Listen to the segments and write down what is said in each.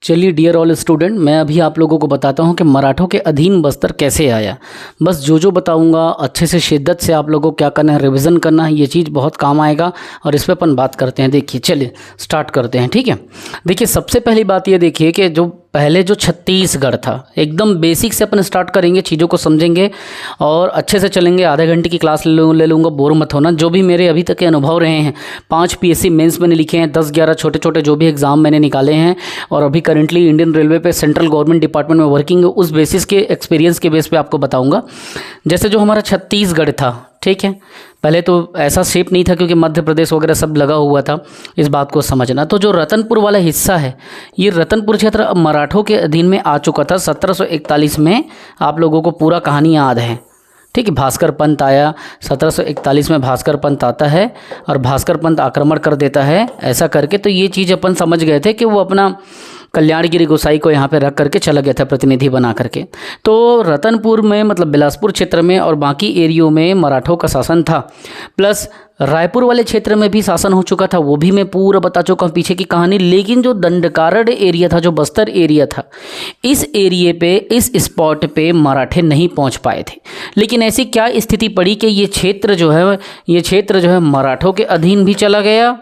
चलिए dear all student, मैं अभी आप लोगों को बताता हूं कि मराठों के अधीन बस्तर कैसे आया। बस जो बताऊंगा अच्छे से शिद्दत से आप लोगों को क्या करना है, रिवीजन करना है। ये चीज़ बहुत काम आएगा और इस पर अपन बात करते हैं। देखिए चलिए स्टार्ट करते हैं, ठीक है। देखिए सबसे पहली बात ये देखिए कि जो पहले जो छत्तीसगढ़ था, एकदम बेसिक से अपन स्टार्ट करेंगे, चीज़ों को समझेंगे और अच्छे से चलेंगे। आधे घंटे की क्लास ले लूँगा, बोर मत होना। जो भी मेरे अभी तक के अनुभव रहे हैं, 5 पीएससी मेंस मैंने लिखे हैं, 10-11 छोटे छोटे जो भी एग्ज़ाम मैंने निकाले हैं और अभी करेंटली इंडियन रेलवे पे सेंट्रल गवर्नमेंट डिपार्टमेंट में वर्किंग है, उस बेसिस के एक्सपीरियंस के बेस पे आपको बताऊंगा। जैसे जो हमारा छत्तीसगढ़ था, ठीक है, पहले तो ऐसा शेप नहीं था क्योंकि मध्य प्रदेश वगैरह सब लगा हुआ था, इस बात को समझना। तो जो रतनपुर वाला हिस्सा है, ये रतनपुर क्षेत्र अब मराठों के अधीन में आ चुका था 1741 में। आप लोगों को पूरा कहानी याद है, ठीक है। भास्कर पंत आया 1741 में, भास्कर पंत आता है और भास्कर पंत आक्रमण कर देता है। ऐसा करके तो ये चीज़ अपन समझ गए थे कि वो अपना कल्याणगिरी गोसाई को यहाँ पे रख करके चला गया था, प्रतिनिधि बना करके। तो रतनपुर में मतलब बिलासपुर क्षेत्र में और बाकी एरियो में मराठों का शासन था, प्लस रायपुर वाले क्षेत्र में भी शासन हो चुका था, वो भी मैं पूरा बता चुका हूँ पीछे की कहानी। लेकिन जो दंडकारण्य एरिया था, जो बस्तर एरिया था, इस एरिए पे, इस स्पॉट पे मराठे नहीं पहुँच पाए थे। लेकिन ऐसी क्या स्थिति पड़ी कि ये क्षेत्र जो है मराठों के अधीन भी चला गया,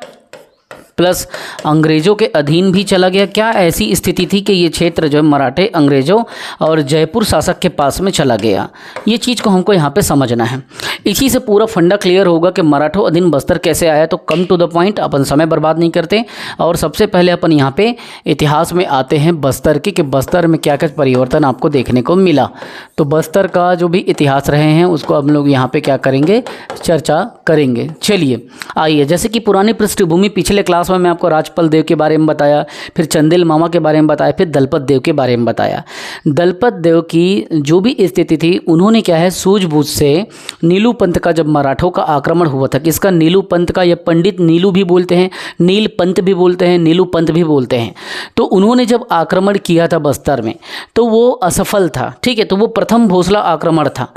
प्लस अंग्रेज़ों के अधीन भी चला गया। क्या ऐसी स्थिति थी कि ये क्षेत्र जो है मराठे, अंग्रेज़ों और जयपुर शासक के पास में चला गया? ये चीज़ को हमको यहाँ पे समझना है। इसी से पूरा फंडा क्लियर होगा कि मराठों अधीन बस्तर कैसे आया। तो कम टू द पॉइंट, अपन समय बर्बाद नहीं करते और सबसे पहले अपन यहाँ पे इतिहास में आते हैं बस्तर के, कि बस्तर में क्या क्या परिवर्तन आपको देखने को मिला। तो बस्तर का जो भी इतिहास रहे हैं उसको हम लोग यहाँ पे क्या करेंगे, चर्चा करेंगे। चलिए आइए, जैसे कि पुरानी पृष्ठभूमि, पिछले क्लास में मैं आपको राजपल देव के बारे में बताया, फिर चंदेल मामा के बारे में बताया, फिर दलपत देव के बारे में बताया। दलपत देव की जो भी स्थिति थी, उन्होंने क्या है, सूझबूझ से नीलू पंथ का जब मराठों का आक्रमण हुआ था, किसका, नीलू पंथ का, या पंडित नीलू भी बोलते हैं, नील पंथ भी बोलते हैं, नीलू पंथ भी बोलते हैं। तो उन्होंने जब आक्रमण किया था बस्तर में, तो वो असफल था, ठीक है। तो वो प्रथम भोसला आक्रमण था,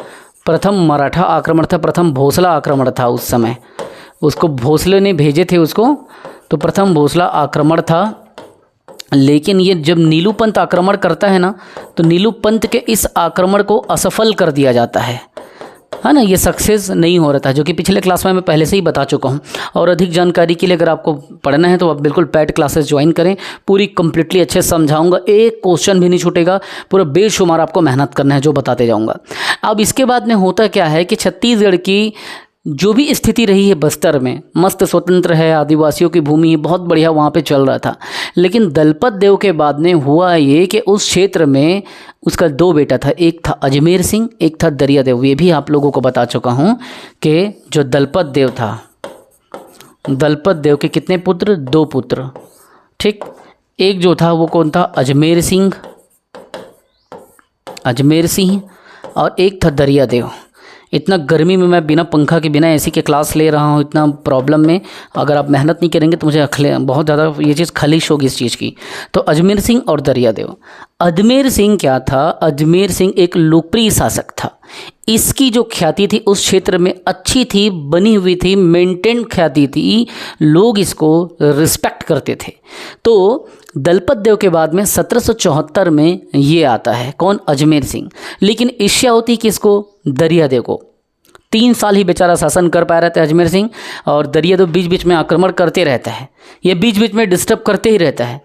प्रथम मराठा आक्रमण था, प्रथम भोसला आक्रमण था। उस समय उसको भोसले ने भेजे थे उसको, तो प्रथम भोसला आक्रमण था। लेकिन ये जब नीलू पंथ आक्रमण करता है ना, तो नीलू पंथ के इस आक्रमण को असफल कर दिया जाता है ना, ये सक्सेस नहीं हो रहा था, जो कि पिछले क्लास में मैं पहले से ही बता चुका हूँ। और अधिक जानकारी के लिए अगर आपको पढ़ना है तो आप बिल्कुल पेड क्लासेस ज्वाइन करें, पूरी कंप्लीटली अच्छे से समझाऊंगा, एक क्वेश्चन भी नहीं छूटेगा, पूरा बेशुमार आपको मेहनत करना है जो बताते जाऊँगा। अब इसके बाद में होता क्या है कि छत्तीसगढ़ की जो भी स्थिति रही है बस्तर में, मस्त स्वतंत्र है, आदिवासियों की भूमि है, बहुत बढ़िया वहाँ पे चल रहा था। लेकिन दलपत देव के बाद में हुआ ये कि उस क्षेत्र में उसका 2 बेटा था, एक था अजमेर सिंह, एक था दरिया देव। ये भी आप लोगों को बता चुका हूँ कि जो दलपत देव था, दलपत देव के कितने पुत्र, 2 पुत्र, ठीक। एक जो था वो कौन था, अजमेर सिंह, और एक था दरिया देव। इतना गर्मी में मैं बिना पंखा के, बिना एसी के क्लास ले रहा हूँ, इतना प्रॉब्लम में। अगर आप मेहनत नहीं करेंगे तो मुझे बहुत ज़्यादा ये चीज़ खलिश होगी इस चीज़ की। तो अजमेर सिंह और दरिया देव। अजमेर सिंह क्या था, अजमेर सिंह एक लोकप्रिय शासक था। इसकी जो ख्याति थी उस क्षेत्र में अच्छी थी, बनी हुई थी, मेंटेन ख्याति थी, लोग इसको रिस्पेक्ट करते थे। तो दलपत देव के बाद में 1774 में ये आता है, कौन, अजमेर सिंह। लेकिन ईर्ष्या होती किसको, दरिया देव को। 3 साल ही बेचारा शासन कर पाया रहता है अजमेर सिंह, और दरिया देव बीच बीच में आक्रमण करते रहता है, ये बीच बीच में डिस्टर्ब करते ही रहता है।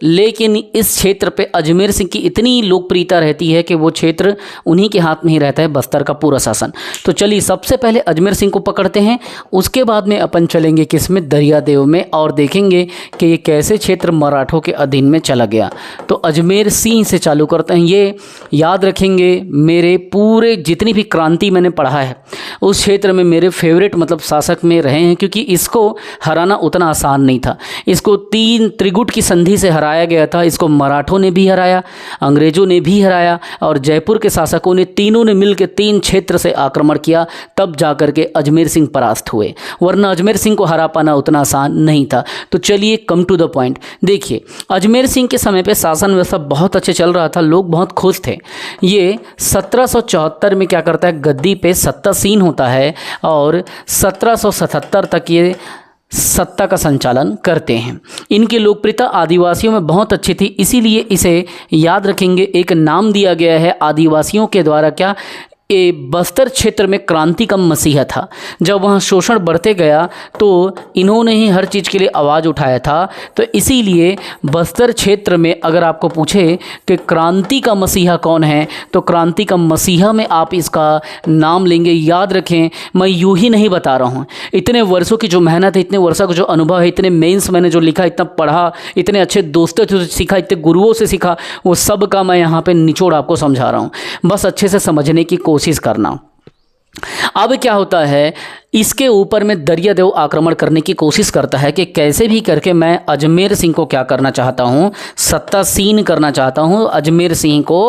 लेकिन इस क्षेत्र पे अजमेर सिंह की इतनी लोकप्रियता रहती है कि वो क्षेत्र उन्हीं के हाथ में ही रहता है, बस्तर का पूरा शासन। तो चलिए सबसे पहले अजमेर सिंह को पकड़ते हैं, उसके बाद में अपन चलेंगे किस में, दरिया देव में, और देखेंगे कि ये कैसे क्षेत्र मराठों के अधीन में चला गया। तो अजमेर सिंह से चालू करते हैं। ये याद रखेंगे, मेरे पूरे जितनी भी क्रांति मैंने पढ़ा है उस क्षेत्र में मेरे फेवरेट मतलब शासक में रहे हैं, क्योंकि इसको हराना उतना आसान नहीं था। इसको 3 त्रिगुट की संधि से हराया गया था। इसको मराठों ने भी हराया, अंग्रेजों ने भी हराया, और जयपुर के शासकों ने, तीनों ने मिलकर 3 क्षेत्र से आक्रमण किया, तब जाकर के अजमेर सिंह परास्त हुए, वरना अजमेर सिंह को हरा पाना उतना आसान नहीं था। तो चलिए कम टू द पॉइंट। देखिए अजमेर सिंह के समय पे शासन व्यवस्था बहुत अच्छे चल रहा था, लोग बहुत खुश थे। ये 1774 में क्या करता है, गद्दी पे सत्तासीन होता है, और 1777 तक ये सत्ता का संचालन करते हैं। इनकी लोकप्रियता आदिवासियों में बहुत अच्छी थी, इसीलिए इसे याद रखेंगे, एक नाम दिया गया है आदिवासियों के द्वारा, क्या, ये बस्तर क्षेत्र में क्रांति का मसीहा था। जब वहाँ शोषण बढ़ते गया तो इन्होंने ही हर चीज़ के लिए आवाज़ उठाया था। तो इसीलिए बस्तर क्षेत्र में अगर आपको पूछे कि क्रांति का मसीहा कौन है, तो क्रांति का मसीहा में आप इसका नाम लेंगे। याद रखें, मैं यूँ ही नहीं बता रहा हूँ, इतने वर्षों की जो मेहनत है, इतने वर्षों का जो अनुभव है, इतने मेंस मैंने जो लिखा, इतना पढ़ा, इतने अच्छे दोस्तों से सीखा, इतने गुरुओं से सीखा, वो सब का मैं यहाँ पे निचोड़ आपको समझा रहा हूँ। बस अच्छे से समझने की कोशिश करना। अब क्या होता है, इसके ऊपर में दरियादेव आक्रमण करने की कोशिश करता है कि कैसे भी करके मैं अजमेर सिंह को क्या करना चाहता हूँ, सत्तासीन करना चाहता हूँ। अजमेर सिंह को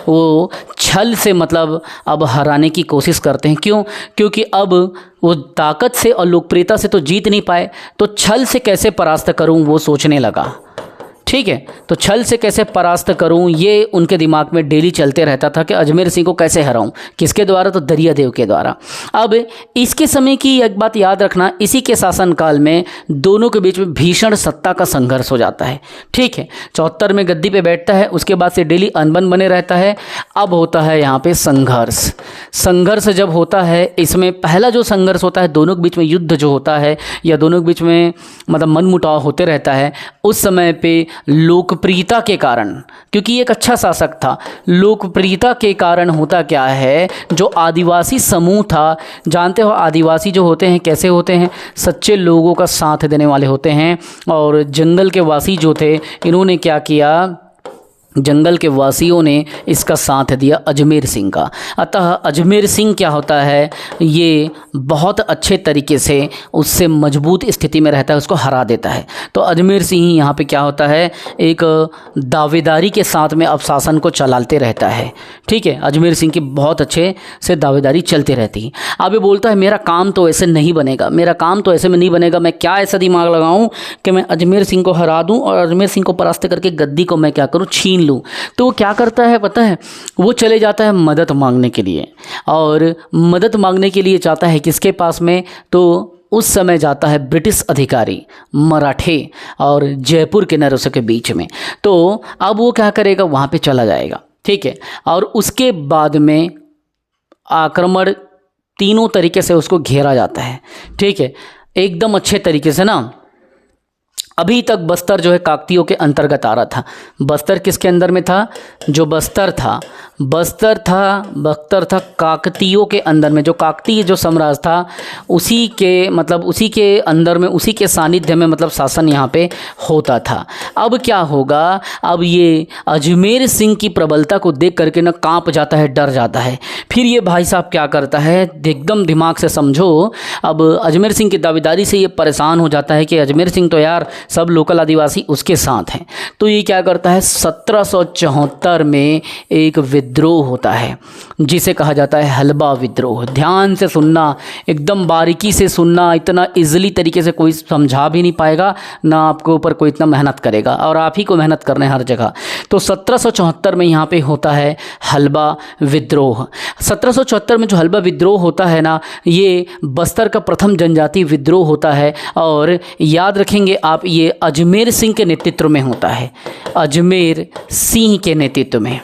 वो छल से मतलब अब हराने की कोशिश करते हैं। क्यों? क्योंकि अब वो ताकत से और लोकप्रियता से तो जीत नहीं पाए, तो छल से कैसे परास्त करूँ वो सोचने लगा। ठीक है, तो छल से कैसे परास्त करूं, ये उनके दिमाग में डेली चलते रहता था कि अजमेर सिंह को कैसे हराऊं, किसके द्वारा, तो दरियादेव के द्वारा। अब इसके समय की एक बात याद रखना, इसी के शासनकाल में दोनों के बीच में भीषण सत्ता का संघर्ष हो जाता है। ठीक है, 74 में गद्दी पे बैठता है, उसके बाद से डेली अनबन बने रहता है। अब होता है यहाँ पे संघर्ष। संघर्ष जब होता है, इसमें पहला जो संघर्ष होता है, दोनों के बीच में युद्ध जो होता है या दोनों के बीच में मतलब मनमुटाव होते रहता है, उस समय पे लोकप्रियता के कारण, क्योंकि एक अच्छा शासक था, लोकप्रियता के कारण होता क्या है, जो आदिवासी समूह था, जानते हो आदिवासी जो होते हैं कैसे होते हैं, सच्चे लोगों का साथ देने वाले होते हैं। और जंगल के वासी जो थे, इन्होंने क्या किया, जंगल के वासियों ने इसका साथ दिया अजमेर सिंह का। अतः अजमेर सिंह क्या होता है, ये बहुत अच्छे तरीके से उससे मजबूत स्थिति में रहता है, उसको हरा देता है। तो अजमेर सिंह यहाँ पे क्या होता है, एक दावेदारी के साथ में अब शासन को चलाते रहता है। ठीक है, अजमेर सिंह की बहुत अच्छे से दावेदारी चलती रहती है। अब ये बोलता है मेरा काम तो ऐसे नहीं बनेगा, मेरा काम तो ऐसे में नहीं बनेगा, मैं क्या ऐसा दिमाग लगाऊँ कि मैं अजमेर सिंह को हरा दूँ और अजमेर सिंह को परास्त करके गद्दी को मैं क्या करूँ, छीन लूँ। तो वो क्या करता है पता है, वो चले जाता है मदद मांगने के लिए, और मदद मांगने के लिए चाहता है किसके पास में, तो उस समय जाता है ब्रिटिश अधिकारी मराठे और जयपुर के नरसों के बीच में। तो अब वो क्या करेगा, वहाँ पे चला जाएगा। ठीक है, और उसके बाद में आक्रमण तीनों तरीके से उसको घेरा जाता है। ठीक है, एकदम अच्छे तरीके से ना। अभी तक बस्तर जो है काकतियों के अंतर्गत आ रहा था। बस्तर किसके अंदर में था, जो बस्तर था काकतियों के अंदर में। जो काकतीय जो साम्राज्य था उसी के मतलब उसी के अंदर में, उसी के सानिध्य में मतलब शासन यहाँ पे होता था। अब क्या होगा, अब ये अजमेर सिंह की प्रबलता को देख करके ना कांप जाता है, डर जाता है। फिर ये भाई साहब क्या करता है, एकदम दिमाग से समझो। अब अजमेर सिंह की दावेदारी से ये परेशान हो जाता है कि अजमेर सिंह तो यार सब लोकल आदिवासी उसके साथ हैं। तो ये क्या करता है, 1774 में एक विद्रोह होता है जिसे कहा जाता है हलबा विद्रोह। ध्यान से सुनना, एकदम बारीकी से सुनना, इतना इजीली तरीके से कोई समझा भी नहीं पाएगा, ना आपके ऊपर कोई इतना मेहनत करेगा, और आप ही को मेहनत करना है हर जगह। तो 1774 में यहाँ पे होता है हलबा विद्रोह। 1774 में जो हलबा विद्रोह होता है ना, ये बस्तर का प्रथम जनजातीय विद्रोह होता है। और याद रखेंगे आप, ये अजमेर सिंह के नेतृत्व में होता है, अजमेर सिंह के नेतृत्व में।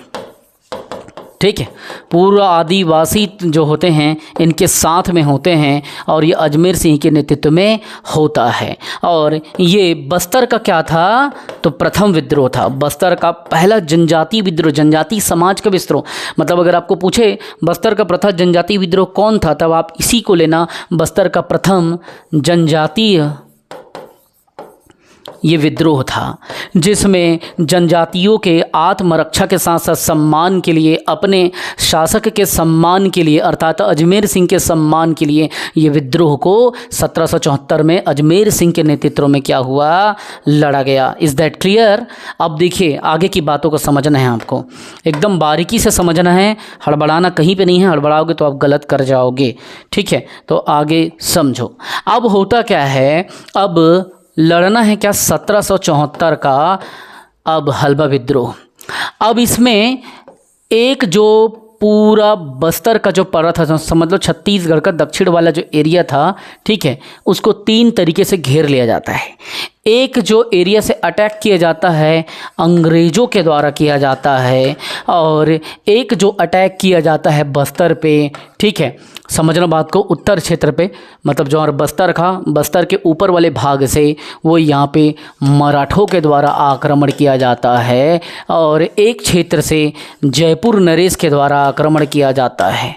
ठीक है, पूरा आदिवासी जो होते हैं इनके साथ में होते हैं, और ये अजमेर सिंह के नेतृत्व में होता है। और ये बस्तर का क्या था, तो प्रथम विद्रोह था, बस्तर का पहला जनजातीय विद्रोह, जनजातीय समाज का विद्रोह। मतलब अगर आपको पूछे बस्तर का प्रथम जनजातीय विद्रोह कौन था, तब आप इसी को लेना, बस्तर का प्रथम जनजातीय ये विद्रोह था, जिसमें जनजातियों के आत्मरक्षा के साथ साथ सम्मान के लिए, अपने शासक के सम्मान के लिए, अर्थात अजमेर सिंह के सम्मान के लिए ये विद्रोह को 1774 में अजमेर सिंह के नेतृत्व में क्या हुआ, लड़ा गया। Is that clear? अब देखिए आगे की बातों को समझना है, आपको एकदम बारीकी से समझना है, हड़बड़ाना कहीं पे नहीं है, हड़बड़ाओगे तो आप गलत कर जाओगे। ठीक है, तो आगे समझो। अब होता क्या है, अब लड़ना है क्या, 1774 का अब हलबा विद्रोह। अब इसमें एक जो पूरा बस्तर का जो परत था, समझ लो छत्तीसगढ़ का दक्षिण वाला जो एरिया था, ठीक है, उसको 3 तरीके से घेर लिया जाता है। एक जो एरिया से अटैक किया जाता है अंग्रेज़ों के द्वारा किया जाता है, और एक जो अटैक किया जाता है बस्तर पे, ठीक है, समझना बात को, उत्तर क्षेत्र पे, मतलब जो बस्तर था, बस्तर के ऊपर वाले भाग से वो यहाँ पे मराठों के द्वारा आक्रमण किया जाता है, और एक क्षेत्र से जयपुर नरेश के द्वारा आक्रमण किया जाता है,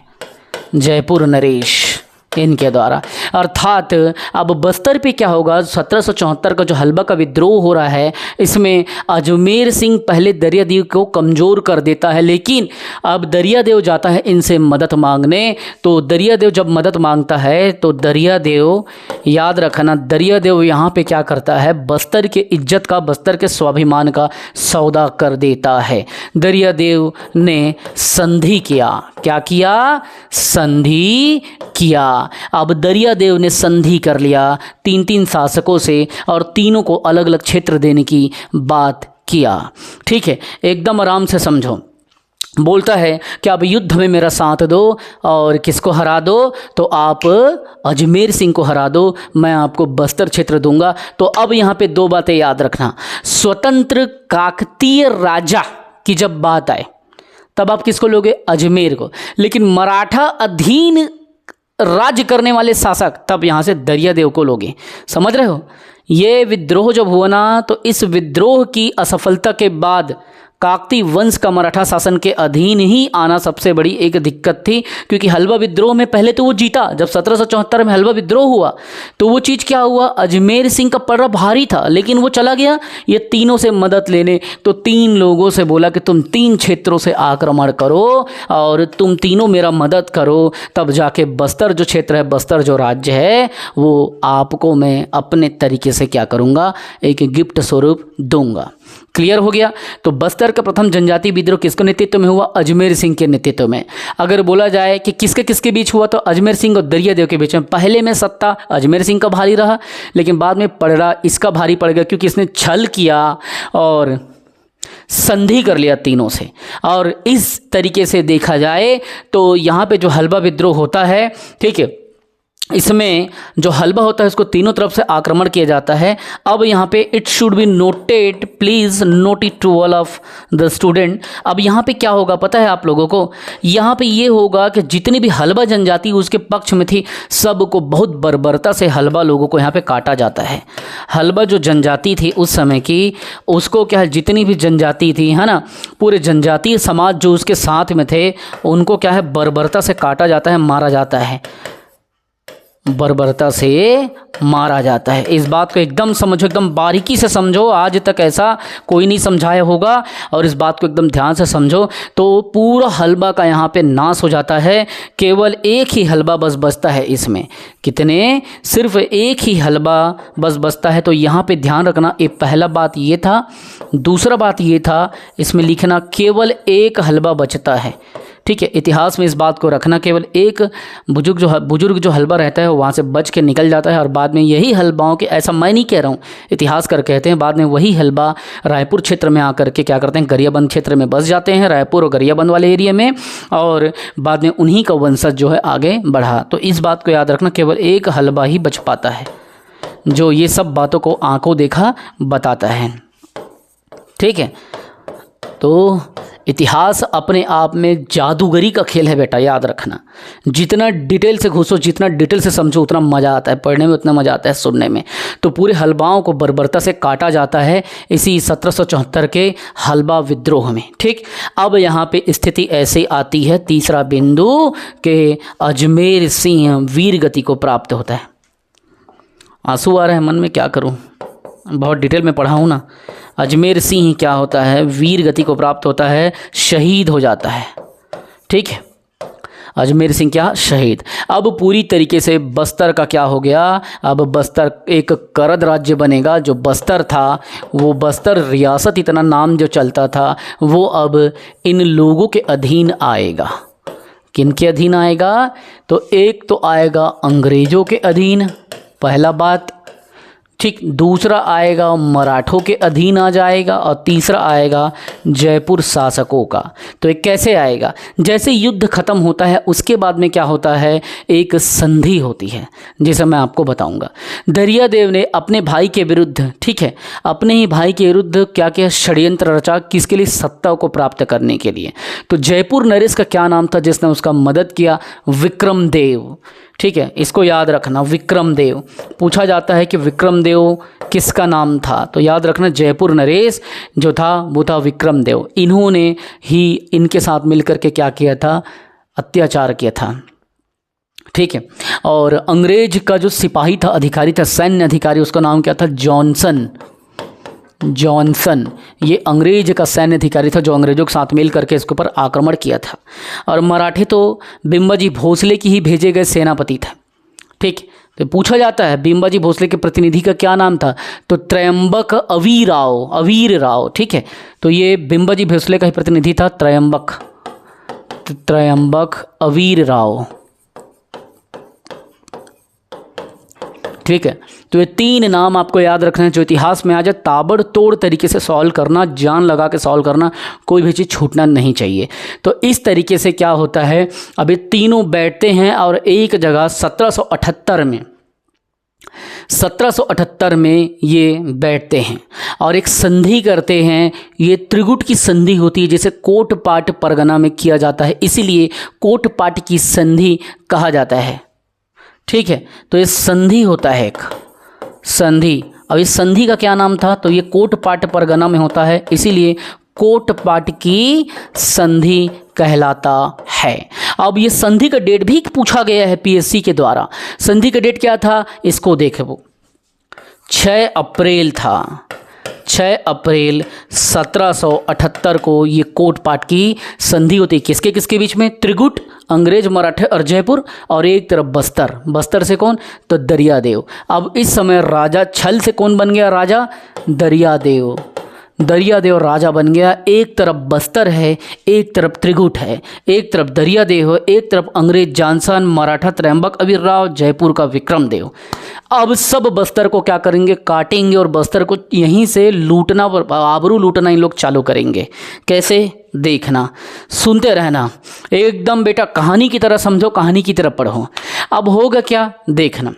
जयपुर नरेश इनके द्वारा। अर्थात अब बस्तर पे क्या होगा, 1774 का जो हलबा का विद्रोह हो रहा है, इसमें अजमेर सिंह पहले दरियादेव को कमज़ोर कर देता है, लेकिन अब दरियादेव जाता है इनसे मदद मांगने। तो दरियादेव जब मदद मांगता है तो दरियादेव, याद रखना, दरियादेव यहाँ पे क्या करता है, बस्तर के इज्जत का, बस्तर के स्वाभिमान का सौदा कर देता है। दरियादेव ने संधि किया, क्या किया, संधि किया। अब दरियादेव ने संधि कर लिया 3 शासकों से, और तीनों को अलग अलग क्षेत्र देने की बात किया, ठीक है, एकदम आराम से समझो। बोलता है कि अब युद्ध में मेरा साथ दो, और किसको हरा दो, तो आप अजमेर सिंह को हरा दो, मैं आपको बस्तर क्षेत्र दूंगा। तो अब यहाँ पे 2 बातें याद रखना, स्वतंत्र काकतीय राजा की जब बात आए तब आप किसको लोगे, अजमेर को, लेकिन मराठा अधीन राज्य करने वाले शासक तब यहाँ से दरियादेव को लोगे। समझ रहे हो, ये विद्रोह जब हुआ ना, तो इस विद्रोह की असफलता के बाद काकती वंश का मराठा शासन के अधीन ही आना सबसे बड़ी एक दिक्कत थी, क्योंकि हलवा विद्रोह में पहले तो वो जीता। जब 1774 में हलवा विद्रोह हुआ तो वो चीज़ क्या हुआ, अजमेर सिंह का पड़ा भारी था, लेकिन वो चला गया ये तीनों से मदद लेने। तो 3 लोगों से बोला कि तुम 3 क्षेत्रों से आक्रमण करो और तुम तीनों मेरा मदद करो, तब जाके बस्तर जो क्षेत्र है, बस्तर जो राज्य है, वो आपको मैं अपने तरीके से क्या करूँगा, एक गिफ्ट स्वरूप दूंगा। क्लियर हो गया। तो बस्तर का प्रथम जनजातीय विद्रोह किसके नेतृत्व में हुआ, अजमेर सिंह के नेतृत्व में। अगर बोला जाए कि किसके किसके बीच हुआ, तो अजमेर सिंह और दरियादेव के बीच में। पहले में सत्ता अजमेर सिंह का भारी रहा, लेकिन बाद में पड़ा इसका भारी पड़ गया, क्योंकि इसने छल किया और संधि कर लिया तीनों से। और इस तरीके से देखा जाए तो यहाँ पे जो हलवा विद्रोह होता है, ठीक है, इसमें जो हलवा होता है उसको तीनों तरफ से आक्रमण किया जाता है। अब यहाँ पे it should be noted, please note it to all of the student. अब यहाँ पे क्या होगा पता है आप लोगों को, यहाँ पे ये होगा कि जितनी भी हलवा जनजाति उसके पक्ष में थी, सबको बहुत बर्बरता से हलवा लोगों को यहाँ पे काटा जाता है। हलवा जो जनजाति थी उस समय की, उसको क्या है, जितनी भी जनजाति थी, है ना, पूरे जनजातीय समाज जो उसके साथ में थे, उनको क्या है, बर्बरता से काटा जाता है, मारा जाता है, बर्बरता से मारा जाता है। इस बात को एकदम समझो, एकदम बारीकी से समझो, आज तक ऐसा कोई नहीं समझाया होगा, और इस बात को एकदम ध्यान से समझो। तो पूरा हलवा का यहाँ पे नाश हो जाता है, केवल एक ही हलवा बस बचता है इसमें। कितने, सिर्फ एक ही हलवा बस बचता है। तो यहाँ पे ध्यान रखना, ये पहला बात ये था। दूसरा बात ये था, इसमें लिखना केवल एक हलवा बचता है, ठीक है, इतिहास में इस बात को रखना, केवल एक बुजुर्ग जो हलवा रहता है वो वहाँ से बच के निकल जाता है, और बाद में यही हलवाओं के, ऐसा मैं नहीं कह रहा हूँ, इतिहासकार कहते हैं, बाद में वही हलवा रायपुर क्षेत्र में आकर के क्या करते हैं, गरियाबंद क्षेत्र में बस जाते हैं, रायपुर और गरियाबंद वाले एरिया में, और बाद में उन्हीं का वंशज जो है आगे बढ़ा। तो इस बात को याद रखना, केवल एक हलवा ही बच पाता है, जो ये सब बातों को आंखों देखा बताता है, ठीक है। तो इतिहास अपने आप में जादूगरी का खेल है बेटा, याद रखना। जितना डिटेल से घुसो, जितना डिटेल से समझो, उतना मज़ा आता है पढ़ने में, उतना मज़ा आता है सुनने में। तो पूरे हलवाओं को बर्बरता से काटा जाता है इसी 1774 के हलवा विद्रोह में, ठीक। अब यहाँ पे स्थिति ऐसे आती है, तीसरा बिंदु, के अजमेर सिंह वीर गति को प्राप्त होता है। आंसू आ रहे हैं मन में, क्या करूँ, बहुत डिटेल में पढ़ा हूँ ना। अजमेर सिंह क्या होता है, वीर गति को प्राप्त होता है, शहीद हो जाता है, ठीक है। अजमेर सिंह क्या, शहीद। अब पूरी तरीके से बस्तर का क्या हो गया, अब बस्तर एक करद राज्य बनेगा। जो बस्तर था, वो बस्तर रियासत, इतना नाम जो चलता था, वो अब इन लोगों के अधीन आएगा। किन के अधीन आएगा, तो एक तो आएगा अंग्रेज़ों के अधीन, पहला बात। ठीक, दूसरा आएगा मराठों के अधीन आ जाएगा और तीसरा आएगा जयपुर शासकों का। तो ये कैसे आएगा, जैसे युद्ध खत्म होता है उसके बाद में क्या होता है, एक संधि होती है जिसे मैं आपको बताऊंगा। दरियादेव ने अपने भाई के विरुद्ध, ठीक है, अपने ही भाई के विरुद्ध क्या किया, षड्यंत्र रचा, किसके लिए, सत्ता को प्राप्त करने के लिए। तो जयपुर नरेश का क्या नाम था जिसने उसका मदद किया, विक्रमदेव। ठीक है, इसको याद रखना, विक्रमदेव। पूछा जाता है कि विक्रमदेव किसका नाम था, तो याद रखना जयपुर नरेश जो था वो था विक्रमदेव। इन्होंने ही इनके साथ मिलकर के क्या किया था, अत्याचार किया था। ठीक है, और अंग्रेज का जो सिपाही था, अधिकारी था, सैन्य अधिकारी, उसका नाम क्या था, जॉनसन। जॉनसन ये अंग्रेज का सैन्य अधिकारी था जो अंग्रेजों के साथ मिल करके इसके ऊपर आक्रमण किया था। और मराठे तो बिंबाजी भोसले की ही भेजे गए सेनापति थे। ठीक, तो पूछा जाता है बिंबाजी भोसले के प्रतिनिधि का क्या नाम था, तो त्रयंबक अवीर राव। ठीक है, तो ये बिंबाजी भोसले का ही प्रतिनिधि था, त्रयंबक अवीर राव। ठीक है, तो ये तीन नाम आपको याद रखना है जो इतिहास में आ जाए, ताबड़तोड़ तरीके से सॉल्व करना, जान लगा के सॉल्व करना, कोई भी चीज़ छूटना नहीं चाहिए। तो इस तरीके से क्या होता है, अब ये तीनों बैठते हैं और एक जगह 1778 में ये बैठते हैं और एक संधि करते हैं। ये त्रिगुट की संधि होती है जिसे कोटपाट परगना में किया जाता है, इसीलिए कोटपाट की संधि कहा जाता है। ठीक है, तो ये संधि होता है, एक संधि। अब इस संधि का क्या नाम था, तो ये कोटपाट परगना में होता है, इसीलिए कोटपाट की संधि कहलाता है। अब ये संधि का डेट भी पूछा गया है पीएससी के द्वारा। संधि का डेट क्या था, इसको देखो, 6 अप्रैल था। 6 अप्रैल 1778 को ये कोटपाट की संधि होती है। किसके किसके बीच में, त्रिगुट, अंग्रेज, मराठे और जयपुर, और एक तरफ बस्तर से कौन, तो दरियादेव। अब इस समय राजा छल से कौन बन गया, राजा दरियादेव राजा बन गया। एक तरफ बस्तर है, एक तरफ त्रिगुट है, एक तरफ दरियादेव है, एक तरफ अंग्रेज जॉनसन, मराठा त्रयंबक अवीर राव, जयपुर का विक्रमदेव। अब सब बस्तर को क्या करेंगे, काटेंगे और बस्तर को यहीं से लूटना, आबरू लूटना इन लोग चालू करेंगे। कैसे, देखना, सुनते रहना, एकदम बेटा कहानी की तरह समझो, कहानी की तरह पढ़ो। अब होगा क्या, देखना,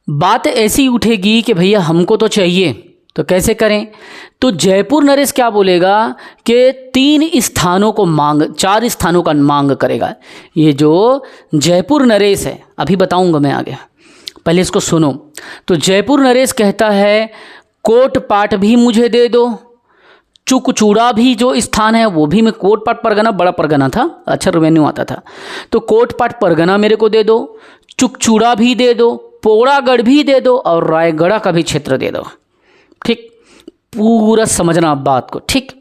बात ऐसी उठेगी कि भैया हमको तो चाहिए, तो कैसे करें, तो जयपुर नरेश क्या बोलेगा कि 4 स्थानों का मांग करेगा। ये जो जयपुर नरेश है, अभी बताऊंगा मैं आगे, पहले इसको सुनो। तो जयपुर नरेश कहता है कोटपाट भी मुझे दे दो, चुकचूड़ा भी जो स्थान है वो भी, मैं कोटपाट परगना बड़ा परगना था, अच्छा रेवेन्यू आता था, तो कोटपाट परगना मेरे को दे दो, चुकचूड़ा भी दे दो, पोड़ागढ़ भी दे दो और रायगढ़ का भी क्षेत्र दे दो। ठीक, पूरा समझना आप बात को। ठीक,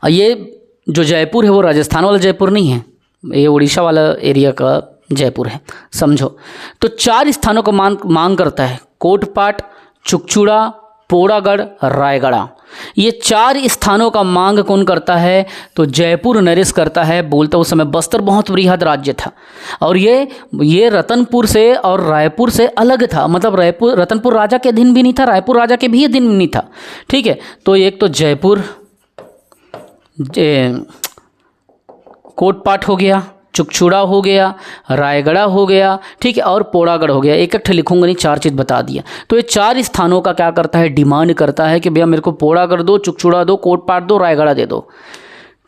ये जो जयपुर है वो राजस्थान वाला जयपुर नहीं है, ये उड़ीसा वाला एरिया का जयपुर है, समझो। तो 4 स्थानों को मांग करता है, कोटपाट, चुकचूड़ा, पोड़ागढ़, रायगढ़। ये 4 स्थानों का मांग कौन करता है, तो जयपुर नरेश करता है। बोलता उस समय बस्तर बहुत बृहद राज्य था और ये रतनपुर से और रायपुर से अलग था, मतलब रतनपुर राजा के अधीन भी नहीं था, रायपुर राजा के भी अधीन नहीं था। ठीक है, तो एक तो जयपुर कोटपाट हो गया, चुकचूड़ा हो गया, रायगढ़ हो गया, ठीक है, और पोड़ागढ़ हो गया। एक लिखूंगा नहीं, 4 चीज़ बता दिया। तो ये 4 स्थानों का क्या करता है, डिमांड करता है कि भैया मेरे को पोड़ागढ़ दो, चुकचूड़ा दो, कोटपाट दो, रायगढ़ दे दो।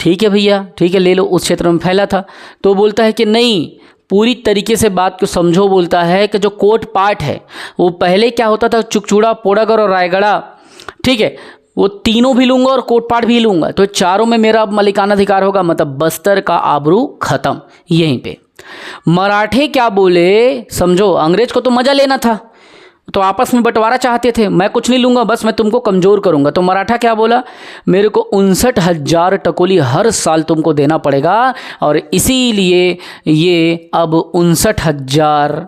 ठीक है भैया, ठीक है, ले लो। उस क्षेत्र में फैला था, तो बोलता है कि नहीं, पूरी तरीके से बात को समझो। बोलता है कि जो कोटपाट है वो पहले क्या होता था, चुकचूड़ा, पोड़ागढ़ और रायगढ़, ठीक है, वो तीनों भी लूंगा और कोटपाट भी लूंगा, तो 4 में मेरा अब मलिकाना अधिकार होगा, मतलब बस्तर का आबरू खत्म यहीं पे। मराठे क्या बोले, समझो, अंग्रेज को तो मजा लेना था, तो आपस में बंटवारा चाहते थे, मैं कुछ नहीं लूंगा, बस मैं तुमको कमजोर करूंगा। तो मराठा क्या बोला, मेरे को 59,000 टकोली हर साल तुमको देना पड़ेगा, और इसीलिए ये अब 59,000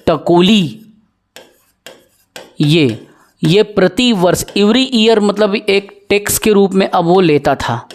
टकोली ये प्रति वर्ष, एवरी ईयर, मतलब एक टैक्स के रूप में अब वो लेता था।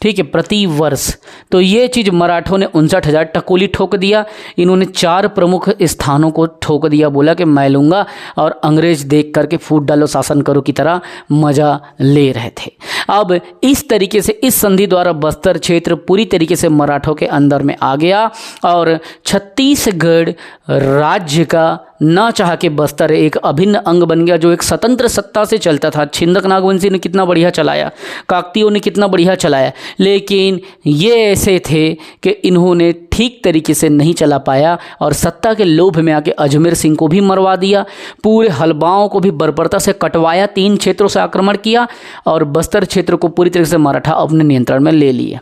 ठीक है, प्रति वर्ष। तो ये चीज़ मराठों ने 59,000 टकोली ठोक दिया। इन्होंने 4 प्रमुख स्थानों को ठोक दिया, बोला कि मैं लूँगा, और अंग्रेज देख करके फूट डालो शासन करो की तरह मज़ा ले रहे थे। अब इस तरीके से इस संधि द्वारा बस्तर क्षेत्र पूरी तरीके से मराठों के अंदर में आ गया और छत्तीसगढ़ राज्य का ना चाह के बस्तर एक अभिन्न अंग बन गया, जो एक स्वतंत्र सत्ता से चलता था। छिंदक नागवंशी ने कितना बढ़िया चलाया, काकतियों ने कितना बढ़िया चलाया, लेकिन ये ऐसे थे कि इन्होंने ठीक तरीके से नहीं चला पाया और सत्ता के लोभ में आके अजमेर सिंह को भी मरवा दिया, पूरे हलबाओं को भी बर्बरता से कटवाया, 3 क्षेत्रों से आक्रमण किया और बस्तर क्षेत्र को पूरी तरीके से मराठा अपने नियंत्रण में ले लिए।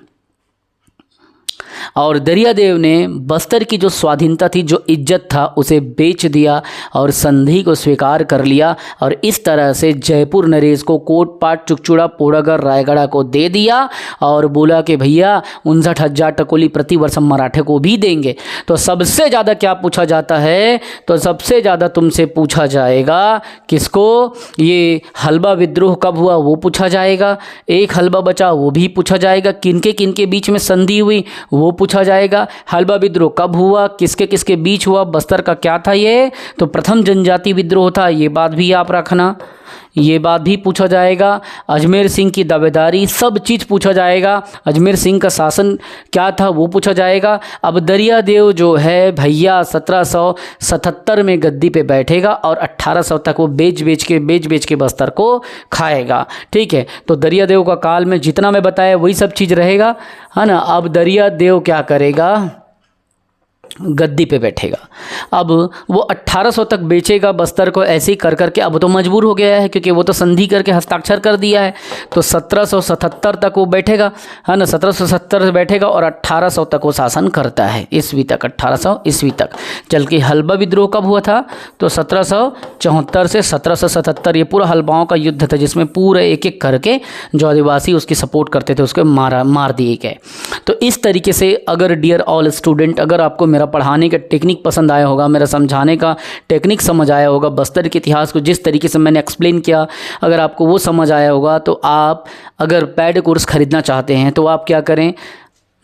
और दरियादेव ने बस्तर की जो स्वाधीनता थी, जो इज्जत था, उसे बेच दिया और संधि को स्वीकार कर लिया और इस तरह से जयपुर नरेश को कोटपाट, चुकचुड़ा, पोड़ागढ़, रायगढ़ को दे दिया और बोला कि भैया 59,000 टकोली प्रति वर्ष हम मराठे को भी देंगे। तो सबसे ज़्यादा क्या पूछा जाता है, तो सबसे ज़्यादा तुमसे पूछा जाएगा किसको, ये हलबा विद्रोह कब हुआ वो पूछा जाएगा, एक हलबा बचा वो भी पूछा जाएगा, किनके बीच में संधि हुई वो पूछा जाएगा, हलबा विद्रोह कब हुआ, किसके किसके बीच हुआ, बस्तर का क्या था ये, तो प्रथम जनजाति विद्रोह था, ये बात भी आप रखना, ये बात भी पूछा जाएगा। अजमेर सिंह की दावेदारी, सब चीज़ पूछा जाएगा। अजमेर सिंह का शासन क्या था वो पूछा जाएगा। अब दरियादेव जो है भैया 1777 में गद्दी पे बैठेगा और 1800 तक वो बेच बेच के बस्तर को खाएगा। ठीक है, तो दरियादेव का काल में जितना मैं बताया वही सब चीज़ रहेगा, है ना। अब दरियादेव क्या करेगा, गद्दी पे बैठेगा। अब वो 1800 तक बेचेगा बस्तर को, ऐसे ही कर करके अब तो मजबूर हो गया है क्योंकि वो तो संधि करके हस्ताक्षर कर दिया है। तो 1777 तक वो बैठेगा, है ना, 1770 से बैठेगा और 1800 तक वो शासन करता है, ईस्वी तक, 1800 ईस्वी तक। चल के हलबा विद्रोह कब हुआ था, तो 1774 से 1777, ये पूरा हलबाओं का युद्ध था जिसमें पूरे एक एक करके जो आदिवासी उसकी सपोर्ट करते थे उसको मार दिए गए। तो इस तरीके से अगर डियर ऑल स्टूडेंट, अगर आपको मेरा पढ़ाने का टेक्निक पसंद आया होगा, मेरा समझाने का टेक्निक समझ आया होगा, बस्तर के इतिहास को जिस तरीके से मैंने एक्सप्लेन किया, अगर आपको वो समझ आया होगा, तो आप अगर पेड कोर्स ख़रीदना चाहते हैं तो आप क्या करें,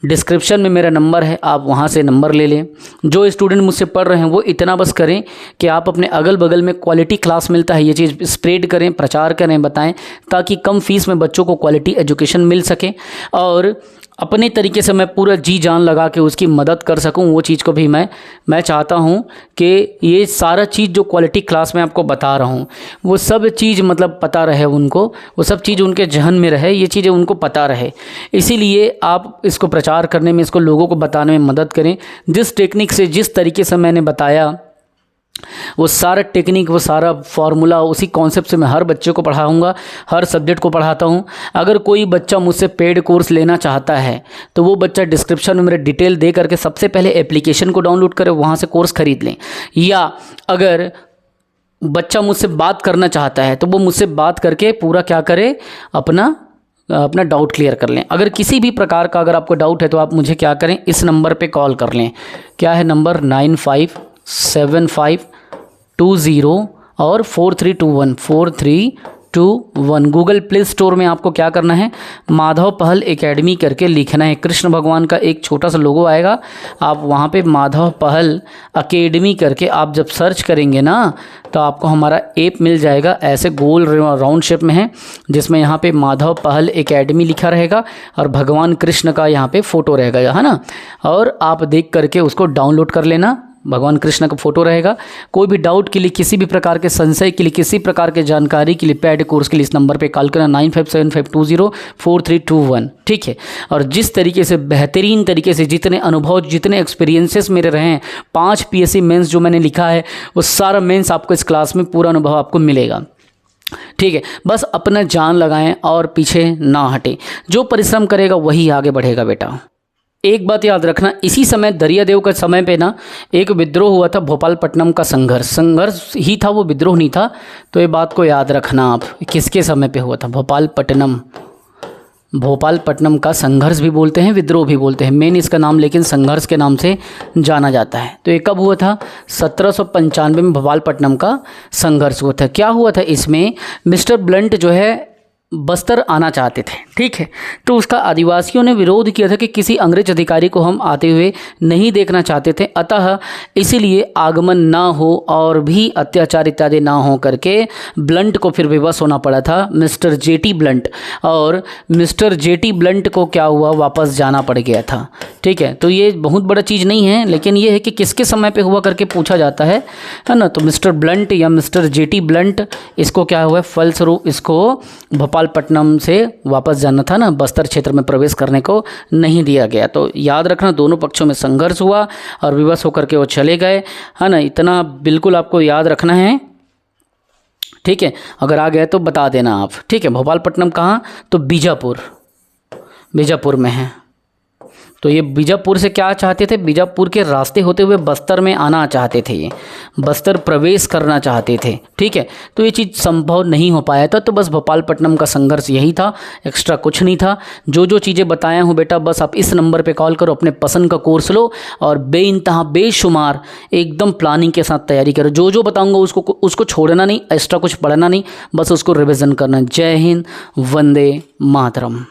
डिस्क्रिप्शन में मेरा नंबर है, आप वहाँ से नंबर ले लें। जो स्टूडेंट मुझसे पढ़ रहे हैं वो इतना बस करें कि आप अपने अगल बगल में क्वालिटी क्लास मिलता है ये चीज़ स्प्रेड करें, प्रचार करें, बताएं, ताकि कम फीस में बच्चों को क्वालिटी एजुकेशन मिल सके और अपने तरीके से मैं पूरा जी जान लगा के उसकी मदद कर सकूं। वो चीज़ को भी मैं चाहता हूं कि ये सारा चीज़ जो क्वालिटी क्लास में आपको बता रहा हूं वो सब चीज़ मतलब पता रहे उनको, वो सब चीज़ उनके जहन में रहे, ये चीज़ें उनको पता रहे। इसीलिए आप इसको प्रचार करने में, इसको लोगों को बताने में मदद करें। जिस टेक्निक से, जिस तरीके से मैंने बताया, वो सारा टेक्निक, वो सारा फार्मूला, उसी कॉन्सेप्ट से मैं हर बच्चे को पढ़ाऊंगा, हर सब्जेक्ट को पढ़ाता हूं। अगर कोई बच्चा मुझसे पेड कोर्स लेना चाहता है तो वो बच्चा डिस्क्रिप्शन में मेरे डिटेल दे करके सबसे पहले एप्लीकेशन को डाउनलोड करे, वहाँ से कोर्स ख़रीद लें। या अगर बच्चा मुझसे बात करना चाहता है तो वो मुझसे बात करके पूरा क्या करे, अपना डाउट क्लियर कर लें। अगर किसी भी प्रकार का अगर आपको डाउट है तो आप मुझे क्या करें, इस नंबर पे कॉल कर लें। क्या है नंबर, 957520 और 4321 गूगल प्ले स्टोर में आपको क्या करना है, माधव पहल एकेडमी करके लिखना है। कृष्ण भगवान का एक छोटा सा लोगो आएगा, आप वहाँ पे माधव पहल एकेडमी करके आप जब सर्च करेंगे ना तो आपको हमारा ऐप मिल जाएगा, ऐसे गोल राउंड शेप में है, जिसमें यहाँ पे माधव पहल एकेडमी लिखा रहेगा और भगवान कृष्ण का यहाँ पे फ़ोटो रहेगा, है ना। और आप देख करके उसको डाउनलोड कर लेना, भगवान कृष्ण का फोटो रहेगा। कोई भी डाउट के लिए, किसी भी प्रकार के संशय के लिए, किसी प्रकार के जानकारी के लिए, पेड कोर्स के लिए इस नंबर पे कॉल करना, 9575204321। ठीक है, और जिस तरीके से बेहतरीन तरीके से जितने अनुभव, जितने एक्सपीरियंसेस मेरे रहे हैं, 5 PSC मेंस जो मैंने लिखा है वो सारा मेंस आपको इस क्लास में पूरा अनुभव आपको मिलेगा। ठीक है, बस अपना जान लगाएं और पीछे ना हटें। जो परिश्रम करेगा वही आगे बढ़ेगा बेटा। एक बात याद रखना, इसी समय दरियादेव के समय पे ना एक विद्रोह हुआ था, भोपालपट्टनम का संघर्ष ही था, वो विद्रोह नहीं था। तो ये बात को याद रखना आप, किसके समय पे हुआ था, भोपालपट्टनम का संघर्ष भी बोलते हैं, विद्रोह भी बोलते हैं, मेन इसका नाम लेकिन संघर्ष के नाम से जाना जाता है। तो ये कब हुआ था, 1795 में भोपालपट्टनम का संघर्ष हुआ था। क्या हुआ था इसमें, मिस्टर ब्लंट जो है बस्तर आना चाहते थे। ठीक है, तो उसका आदिवासियों ने विरोध किया था कि किसी अंग्रेज अधिकारी को हम आते हुए नहीं देखना चाहते थे, अतः इसीलिए आगमन ना हो और भी अत्याचार इत्यादि ना हो करके ब्लंट को फिर विवश होना पड़ा था, मिस्टर जेटी ब्लंट। और मिस्टर जेटी ब्लंट को क्या हुआ, वापस जाना पड़ गया था। ठीक है, तो ये बहुत बड़ा चीज़ नहीं है, लेकिन ये है कि किसके समय पे हुआ करके पूछा जाता है ना। तो मिस्टर ब्लंट या मिस्टर जेटी ब्लंट, इसको क्या हुआ, फलस्वरूप इसको भोपालपट्टनम से वापस जाना था ना, बस्तर क्षेत्र में प्रवेश करने को नहीं दिया गया। तो याद रखना, दोनों पक्षों में संघर्ष हुआ और विवश होकर के वो चले गए, है ना। इतना बिल्कुल आपको याद रखना है। ठीक है, अगर आ गए तो बता देना आप। ठीक है, भोपालपट्टनम कहाँ, तो बीजापुर, बीजापुर में है। तो ये बीजापुर से क्या चाहते थे, बीजापुर के रास्ते होते हुए बस्तर में आना चाहते थे, ये बस्तर प्रवेश करना चाहते थे। ठीक है, तो ये चीज़ संभव नहीं हो पाया था। तो बस भोपालपट्टनम का संघर्ष यही था, एक्स्ट्रा कुछ नहीं था। जो जो चीज़ें बताया हूँ बेटा, बस आप इस नंबर पे कॉल करो, अपने पसंद का कोर्स लो और बेइंतहा बेशुमार एकदम प्लानिंग के साथ तैयारी करो। जो जो बताऊँगा उसको छोड़ना नहीं, एक्स्ट्रा कुछ पढ़ना नहीं, बस उसको रिविज़न करना। जय हिंद, वंदे मातरम।